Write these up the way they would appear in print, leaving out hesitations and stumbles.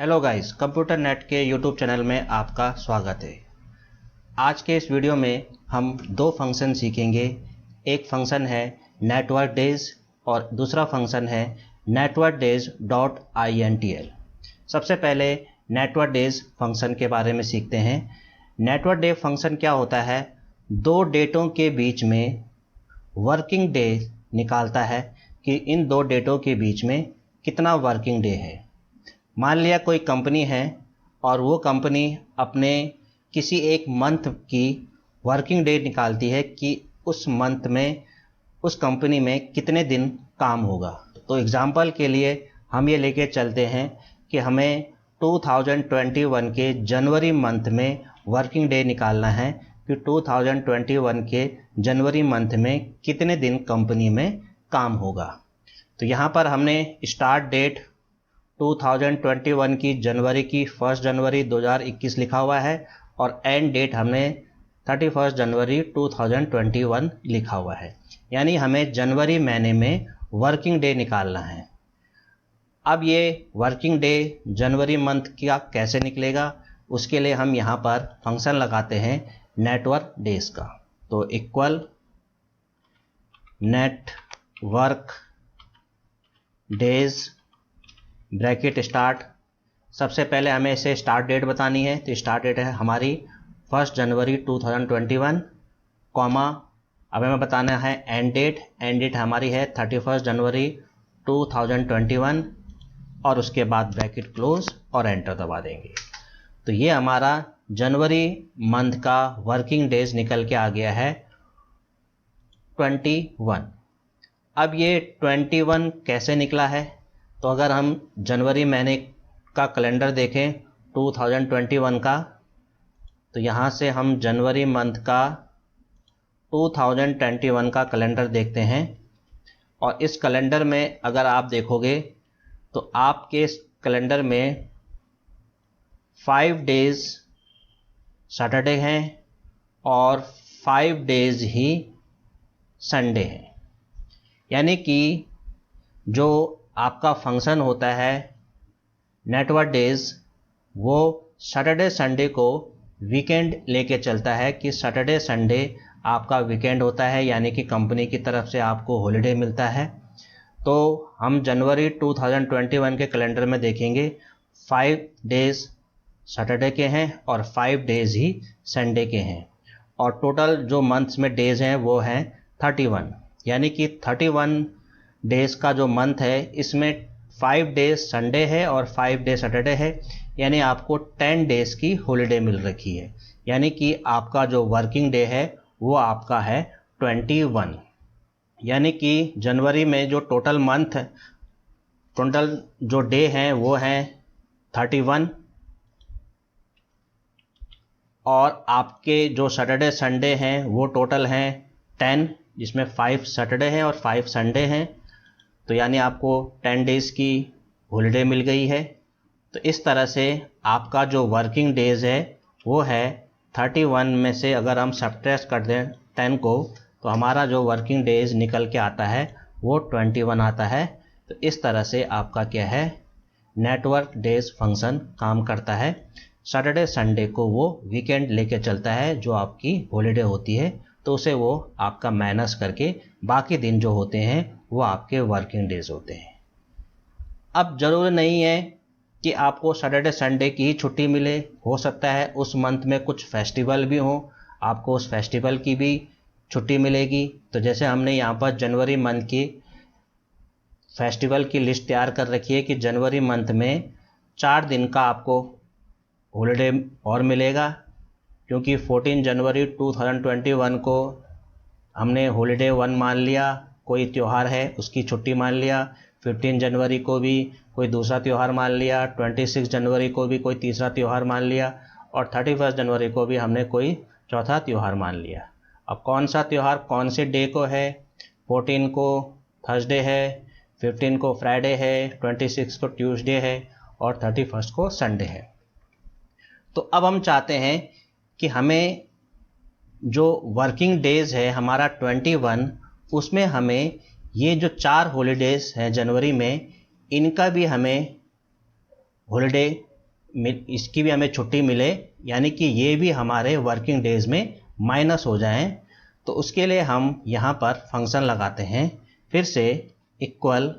Hello guys, computer net के YouTube channel में आपका स्वागत है। आज के इस वीडियो में हम दो फंक्शन सीखेंगे। एक फंक्शन है नेटवर्क डेज और दूसरा फंक्शन है नेटवर्क डेज डॉट INTL। सबसे पहले नेटवर्क डेज फंक्शन के बारे में सीखते हैं। नेटवर्क डे फंक्शन क्या होता है? दो डेटों के बीच में वर्किंग डे निकालता है कि इन दो डेटों के बीच में कितना वर्किंग डे है। मान लिया कोई कंपनी है और वो कंपनी अपने किसी एक मंथ की वर्किंग डे निकालती है कि उस मंथ में उस कंपनी में कितने दिन काम होगा। तो एग्जांपल के लिए हम ये लेके चलते हैं कि हमें 2021 के जनवरी मंथ में वर्किंग डे निकालना है कि 2021 के जनवरी मंथ में कितने दिन कंपनी में काम होगा। तो यहाँ पर हमने स्टार्ट डेट 2021 की जनवरी की 1 जनवरी 2021 लिखा हुआ है और एंड डेट हमने 31 जनवरी 2021 लिखा हुआ है। यानी हमें जनवरी महीने में वर्किंग डे निकालना है। अब ये वर्किंग डे जनवरी मंथ का कैसे निकलेगा, उसके लिए हम यहाँ पर फंक्शन लगाते हैं नेटवर्क डेज का। तो equal network days bracket start. सबसे पहले हमें इसे स्टार्ट डेट बतानी है, तो स्टार्ट डेट है हमारी 1 जनवरी 2021, कॉमा अब हमें बताना है एंड डेट हमारी है 31 जनवरी 2021 और उसके बाद ब्रैकेट क्लोज और एंटर दबा देंगे। तो ये हमारा जनवरी मंथ का वर्किंग डेज निकल के आ गया है 21। अब ये 21 कैसे निकला है? तो अगर हम जनवरी महीने का कैलेंडर देखें 2021 का, तो यहाँ से हम जनवरी मंथ का 2021 का कैलेंडर देखते हैं और इस कैलेंडर में अगर आप देखोगे तो आपके इस कैलेंडर में 5 डेज सैटरडे हैं और 5 डेज ही संडे हैं। यानी कि जो आपका फंक्शन होता है नेटवर्क डेज, वो सैटरडे संडे को वीकेंड लेके चलता है कि सैटरडे संडे आपका वीकेंड होता है, यानी कि कंपनी की तरफ से आपको हॉलिडे मिलता है। तो हम जनवरी 2021 के कैलेंडर में देखेंगे 5 डेज सैटरडे के हैं और 5 डेज ही संडे के हैं और टोटल जो मंथ्स में डेज हैं वो हैं 31। यानी कि 31 डेज का जो मंथ है इसमें 5 डेज संडे है और 5 डेज सैटरडे है, यानी आपको 10 डेज की हॉलिडे मिल रखी है। यानी कि आपका जो वर्किंग डे है वो आपका है 21। यानी कि जनवरी में जो टोटल जो डे हैं वो हैं 31 और आपके जो सैटरडे संडे हैं वो टोटल हैं 10, जिसमें 5 सैटरडे हैं और 5 संडे हैं। तो यानी आपको 10 डेज़ की हॉलिडे मिल गई है। तो इस तरह से आपका जो वर्किंग डेज़ है वो है 31 में से अगर हम सब्ट्रैक्ट कर दें 10 को तो हमारा जो वर्किंग डेज़ निकल के आता है वो 21 आता है। तो इस तरह से आपका क्या है नेटवर्क डेज फंक्शन काम करता है। सैटरडे संडे को वो वीकेंड लेके चलता है, जो आपकी हॉलिडे होती है तो उसे वो आपका माइनस करके बाकी दिन जो होते हैं वो आपके वर्किंग डेज होते हैं। अब ज़रूरी नहीं है कि आपको सैटरडे संडे की ही छुट्टी मिले, हो सकता है उस मंथ में कुछ फेस्टिवल भी हो, आपको उस फेस्टिवल की भी छुट्टी मिलेगी। तो जैसे हमने यहाँ पर जनवरी मंथ की फेस्टिवल की लिस्ट तैयार कर रखी है कि जनवरी मंथ में 4 दिन का आपको हॉलिडे और मिलेगा, क्योंकि 14 जनवरी 2021 को हमने हॉलिडे 1 मान लिया, कोई त्यौहार है उसकी छुट्टी मान लिया। 15 जनवरी को भी कोई दूसरा त्यौहार मान लिया, 26 जनवरी को भी कोई तीसरा त्यौहार मान लिया और 31 जनवरी को भी हमने कोई चौथा त्यौहार मान लिया। अब कौन सा त्यौहार कौन से डे को है? 14 को थर्सडे है, 15 को फ्राइडे है, 26 को ट्यूसडे है और 31 को संडे है। तो अब हम चाहते हैं कि हमें जो वर्किंग डेज है हमारा 21, उसमें हमें ये जो 4 हॉलीडेज हैं जनवरी में, इनका भी हमें हॉलिडे इसकी भी हमें छुट्टी मिले, यानी कि ये भी हमारे वर्किंग डेज में माइनस हो जाएं, तो उसके लिए हम यहाँ पर फंक्शन लगाते हैं फिर से equal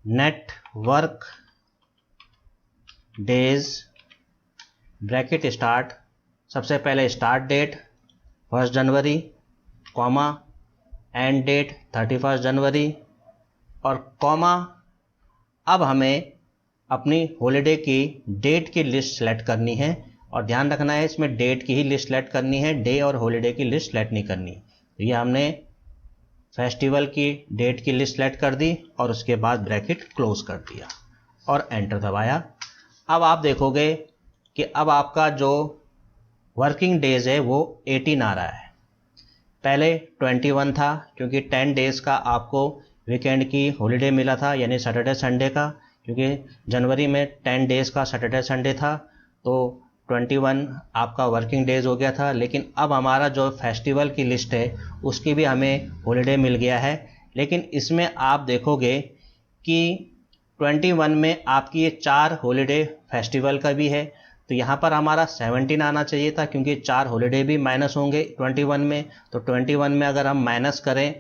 net work days bracket start, सबसे पहले स्टार्ट डेट 1 जनवरी कॉमा एंड डेट 31 जनवरी और कॉमा। अब हमें अपनी हॉलीडे की डेट की लिस्ट सेलेक्ट करनी है और ध्यान रखना है इसमें डेट की ही लिस्ट सेलेक्ट करनी है, डे और हॉलीडे की लिस्ट सेलेक्ट नहीं करनी। तो ये हमने फेस्टिवल की डेट की लिस्ट सेलेक्ट कर दी और उसके बाद ब्रैकेट क्लोज कर दिया और एंटर दबाया। अब आप देखोगे कि अब आपका जो वर्किंग डेज है वो 18 आ रहा है। पहले 21 था क्योंकि 10 डेज़ का आपको वीकेंड की हॉलीडे मिला था, यानी सैटरडे संडे का, क्योंकि जनवरी में 10 डेज़ का सैटरडे संडे था तो 21 आपका वर्किंग डेज हो गया था। लेकिन अब हमारा जो फेस्टिवल की लिस्ट है उसकी भी हमें हॉलीडे मिल गया है, लेकिन इसमें आप देखोगे कि 21 में आपकी ये 4 हॉलीडे फेस्टिवल का भी है, तो यहाँ पर हमारा 17 आना चाहिए था क्योंकि 4 हॉलीडे भी माइनस होंगे 21 में। तो 21 में अगर हम माइनस करें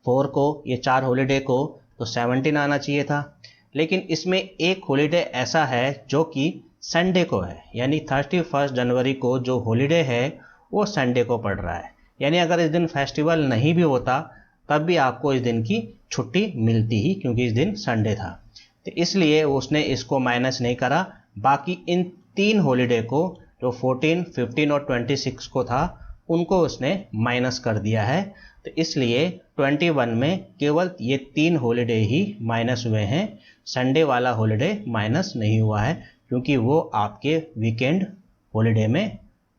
4 को, ये 4 हॉलीडे को, तो 17 आना चाहिए था। लेकिन इसमें एक हॉलीडे ऐसा है जो कि संडे को है, यानी 31 जनवरी को जो हॉलीडे है वो संडे को पड़ रहा है, यानी अगर इस दिन फेस्टिवल नहीं भी होता तब भी आपको इस दिन की छुट्टी मिलती ही, क्योंकि इस दिन संडे था। तो इसलिए उसने इसको माइनस नहीं करा, बाकी इन 3 हॉलीडे को जो 14, 15 और 26 को था उनको उसने माइनस कर दिया है। तो इसलिए 21 में केवल ये 3 हॉलीडे ही माइनस हुए हैं, संडे वाला हॉलीडे माइनस नहीं हुआ है क्योंकि वो आपके वीकेंड हॉलीडे में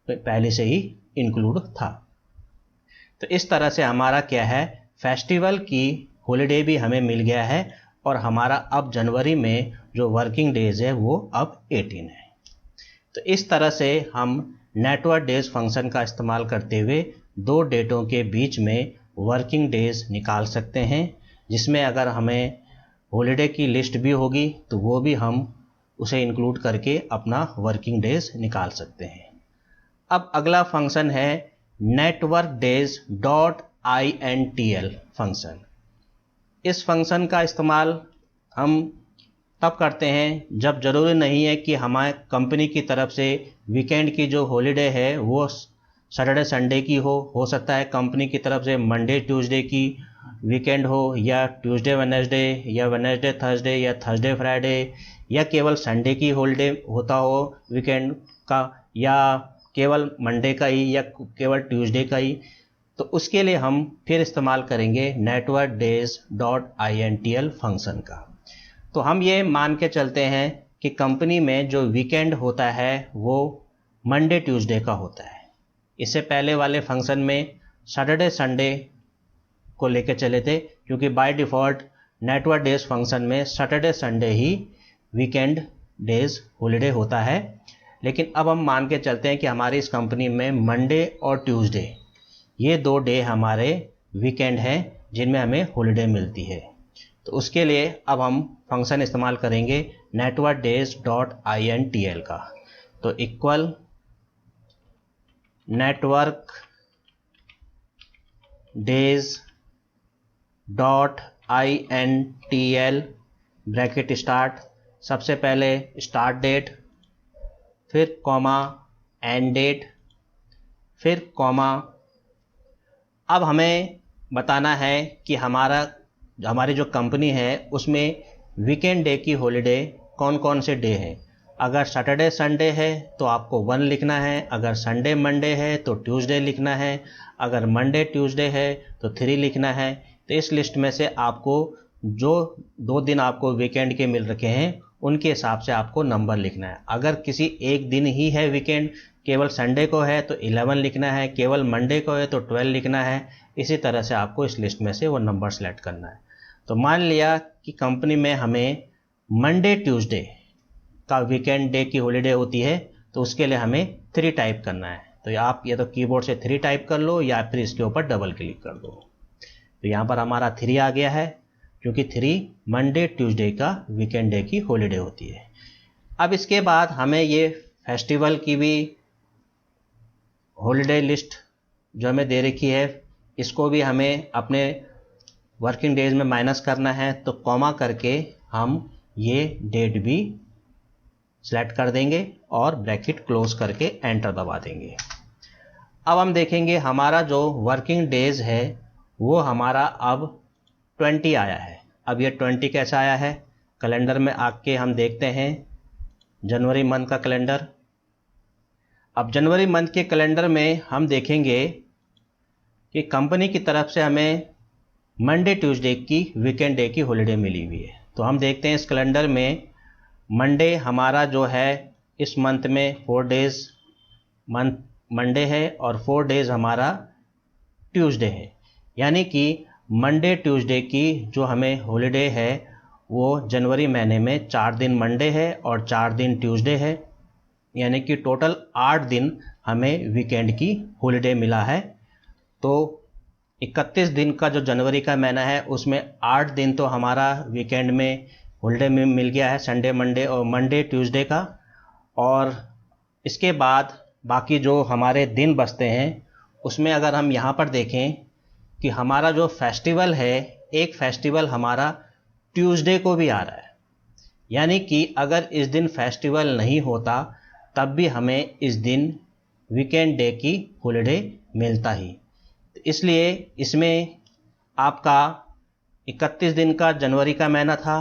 पहले से ही इंक्लूड था। तो इस तरह से हमारा क्या है, फेस्टिवल की हॉलीडे भी हमें मिल गया है और हमारा अब जनवरी में जो वर्किंग डेज है वो अब 18 है। तो इस तरह से हम नेटवर्क डेज फंक्शन का इस्तेमाल करते हुए 2 डेटों के बीच में वर्किंग डेज निकाल सकते हैं, जिसमें अगर हमें हॉलीडे की लिस्ट भी होगी तो वो भी हम उसे इंक्लूड करके अपना वर्किंग डेज निकाल सकते हैं। अब अगला फंक्शन है network days dot INTL function. इस फंक्शन का इस्तेमाल हम तब करते हैं जब ज़रूरी नहीं है कि हमारे कंपनी की तरफ से वीकेंड की जो हॉलीडे है वो सैटरडे संडे की हो सकता है कंपनी की तरफ से मंडे ट्यूसडे की वीकेंड हो, या ट्यूसडे वेडनेसडे, या वेडनेसडे थर्सडे, या थर्सडे फ्राइडे, या केवल संडे की हॉलीडे होता हो वीकेंड का, या केवल मंडे का ही, या केवल ट्यूसडे का ही। तो उसके लिए हम फिर इस्तेमाल करेंगे network days dot INTL function का। तो हम ये मान के चलते हैं कि कंपनी में जो वीकेंड होता है वो मंडे ट्यूसडे का होता है। इससे पहले वाले फंक्शन में सैटरडे संडे को लेकर चले थे, क्योंकि by default network days function में सैटरडे संडे ही वीकेंड डेज हॉलीडे होता है। लेकिन अब हम मान के चलते हैं कि हमारी इस कंपनी में मंडे और ट्यूसडे ये 2 डे हमारे वीकेंड हैं जिनमें हमें हॉलीडे मिलती है। तो उसके लिए अब हम फंक्शन इस्तेमाल करेंगे नेटवर्क डेज डॉट INTL का। तो equal network days dot INTL bracket start, सबसे पहले स्टार्ट डेट, फिर कॉमा एंड डेट, फिर कॉमा। अब हमें बताना है कि हमारी जो कंपनी है उसमें वीकेंड डे की हॉलीडे कौन कौन से डे हैं। अगर सैटरडे संडे है तो आपको 1 लिखना है, अगर संडे मंडे है तो ट्यूसडे लिखना है, अगर मंडे ट्यूसडे है तो 3 लिखना है। तो इस लिस्ट में से आपको जो 2 दिन आपको वीकेंड के मिल रखे हैं उनके हिसाब से आपको नंबर लिखना है। अगर किसी एक दिन ही है वीकेंड, केवल संडे को है तो 11 लिखना है, केवल मंडे को है तो 12 लिखना है। इसी तरह से आपको इस लिस्ट में से वो नंबर सेलेक्ट करना है। तो मान लिया कि कंपनी में हमें मंडे ट्यूसडे का वीकेंड डे की हॉलीडे होती है, तो उसके लिए हमें 3 टाइप करना है। तो आप या तो कीबोर्ड से 3 टाइप कर लो या फिर इसके ऊपर डबल क्लिक कर दो। तो यहाँ पर हमारा 3 आ गया है, क्योंकि 3 मंडे ट्यूसडे का वीकेंड डे की हॉलीडे होती है। अब इसके बाद हमें ये फेस्टिवल की भी हॉलीडे लिस्ट जो हमें दे रखी है, इसको भी हमें अपने वर्किंग डेज में माइनस करना है। तो कॉमा करके हम ये डेट भी सेलेक्ट कर देंगे और ब्रैकेट क्लोज करके एंटर दबा देंगे। अब हम देखेंगे हमारा जो वर्किंग डेज है वो हमारा अब 20 आया है। अब ये 20 कैसा आया है, कैलेंडर में आके हम देखते हैं जनवरी मंथ का कैलेंडर। अब जनवरी मंथ के कैलेंडर में हम देखेंगे कि कंपनी की तरफ से हमें मंडे ट्यूसडे की वीकेंड डे की हॉलीडे मिली हुई है। तो हम देखते हैं इस कैलेंडर में मंडे हमारा जो है इस मंथ में 4 डेज मंथ मंडे है और 4 डेज हमारा ट्यूसडे है। यानी कि मंडे ट्यूसडे की जो हमें हॉलीडे है वो जनवरी महीने में 4 दिन मंडे है और 4 दिन ट्यूसडे है। यानी कि टोटल 8 दिन हमें वीकेंड की हॉलीडे मिला है। तो 31 दिन का जो जनवरी का महीना है उसमें 8 दिन तो हमारा वीकेंड में हॉलीडे में मिल गया है, संडे मंडे और मंडे ट्यूसडे का। और इसके बाद बाकी जो हमारे दिन बचते हैं उसमें अगर हम यहाँ पर देखें कि हमारा जो फेस्टिवल है, एक फेस्टिवल हमारा ट्यूसडे को भी आ रहा है। यानी कि अगर इस दिन फेस्टिवल नहीं होता तब भी हमें इस दिन वीकेंड डे की हॉलीडे मिलता ही। इसलिए इसमें आपका 31 दिन का जनवरी का महीना था,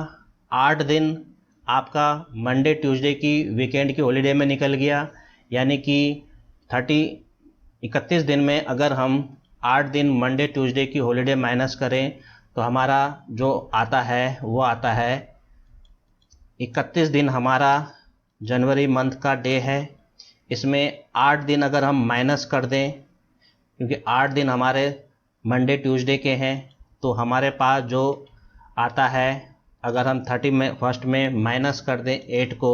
8 दिन आपका मंडे ट्यूसडे की वीकेंड की हॉलीडे में निकल गया। यानी कि 31 दिन में अगर हम 8 दिन मंडे ट्यूसडे की हॉलीडे माइनस करें तो हमारा जो आता है वो आता है 31 दिन हमारा जनवरी मंथ का डे है। इसमें 8 दिन अगर हम माइनस कर दें, क्योंकि 8 दिन हमारे मंडे ट्यूसडे के हैं, तो हमारे पास जो आता है अगर हम 31 में माइनस कर दें 8 को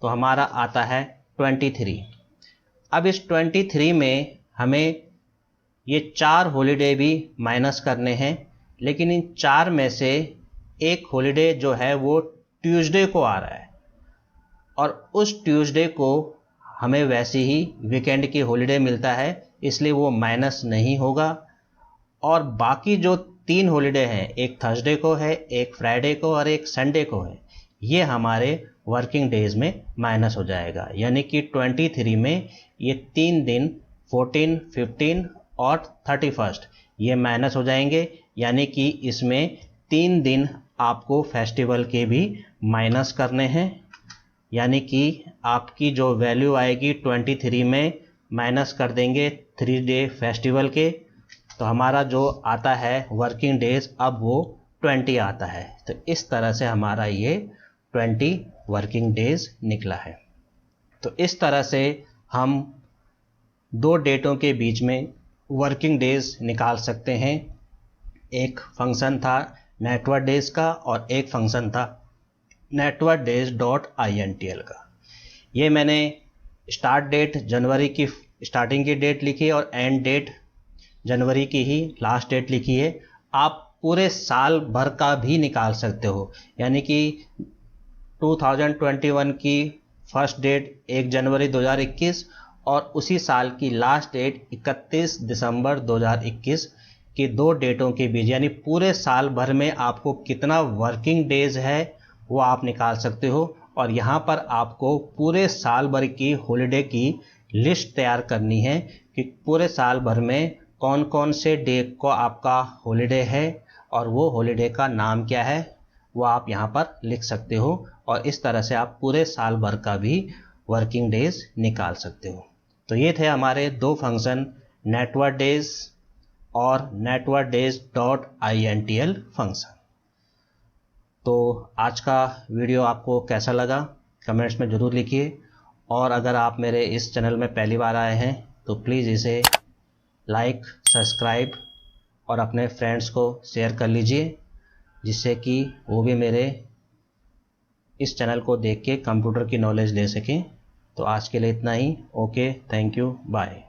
तो हमारा आता है 23। अब इस 23 में हमें ये 4 हॉलीडे भी माइनस करने हैं, लेकिन इन 4 में से एक हॉलीडे जो है वो ट्यूसडे को आ रहा है और उस ट्यूसडे को हमें वैसे ही वीकेंड की हॉलीडे मिलता है, इसलिए वो माइनस नहीं होगा। और बाकी जो 3 हॉलीडे हैं, एक थर्सडे को है, एक फ्राइडे को और एक संडे को है, ये हमारे वर्किंग डेज में माइनस हो जाएगा। यानी कि 23 में ये 3 दिन 14, 15 और 31 ये माइनस हो जाएंगे। यानी कि इसमें 3 दिन आपको फेस्टिवल के भी माइनस करने हैं। यानी कि आपकी जो वैल्यू आएगी 23 में माइनस कर देंगे 3 डे फेस्टिवल के, तो हमारा जो आता है वर्किंग डेज अब वो 20 आता है। तो इस तरह से हमारा ये 20 वर्किंग डेज निकला है। तो इस तरह से हम 2 डेटों के बीच में वर्किंग डेज निकाल सकते हैं। एक फंक्शन था नेटवर्क डेज का और एक फंक्शन था नेटवर्क डेज .intl का। ये मैंने स्टार्ट डेट जनवरी की स्टार्टिंग की डेट लिखी है और एंड डेट जनवरी की ही लास्ट डेट लिखी है। आप पूरे साल भर का भी निकाल सकते हो। यानी कि 2021 की फर्स्ट डेट 1 जनवरी 2021 और उसी साल की लास्ट डेट 31 दिसंबर 2021 की 2 डेटों के बीच, यानी पूरे साल भर में आपको कितना वर्किंग डेज है वो आप निकाल सकते हो। और यहाँ पर आपको पूरे साल भर की हॉलीडे की लिस्ट तैयार करनी है कि पूरे साल भर में कौन कौन से डे को आपका हॉलीडे है और वो हॉलीडे का नाम क्या है, वो आप यहाँ पर लिख सकते हो। और इस तरह से आप पूरे साल भर का भी वर्किंग डेज निकाल सकते हो। तो ये थे हमारे 2 फंक्शन, नेटवर्क डेज और नेटवर्क डेज .intl फंक्शन। तो आज का वीडियो आपको कैसा लगा कमेंट्स में ज़रूर लिखिए। और अगर आप मेरे इस चैनल में पहली बार आए हैं तो प्लीज़ इसे लाइक, सब्सक्राइब और अपने फ्रेंड्स को शेयर कर लीजिए, जिससे कि वो भी मेरे इस चैनल को देख के कंप्यूटर की नॉलेज ले सकें। तो आज के लिए इतना ही। Okay, thank you, bye.